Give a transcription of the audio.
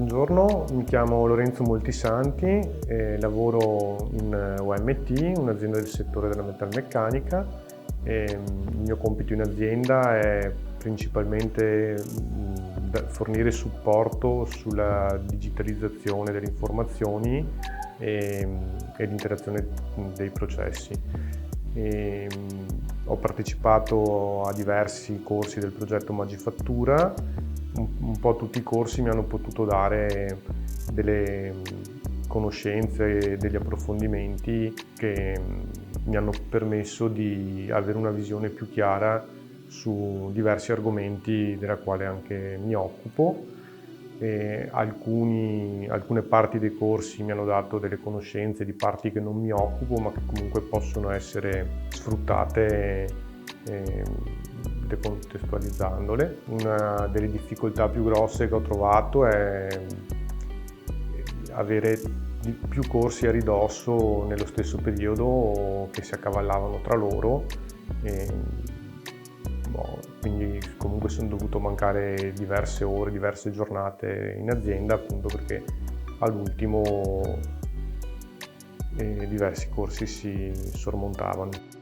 Buongiorno, mi chiamo Lorenzo Moltisanti e lavoro in OMT, un'azienda del settore della metalmeccanica. Il mio compito in azienda è principalmente fornire supporto sulla digitalizzazione delle informazioni e l'interazione dei processi. Ho partecipato a diversi corsi del progetto Magifattura. Un po' tutti i corsi mi hanno potuto dare delle conoscenze e degli approfondimenti che mi hanno permesso di avere una visione più chiara su diversi argomenti della quale anche mi occupo. Alcune parti dei corsi mi hanno dato delle conoscenze di parti che non mi occupo, ma che comunque possono essere sfruttate decontestualizzandole. Una delle difficoltà più grosse che ho trovato è avere più corsi a ridosso nello stesso periodo che si accavallavano tra loro. Quindi comunque sono dovuto mancare diverse ore, diverse giornate in azienda, appunto perché all'ultimo diversi corsi si sormontavano.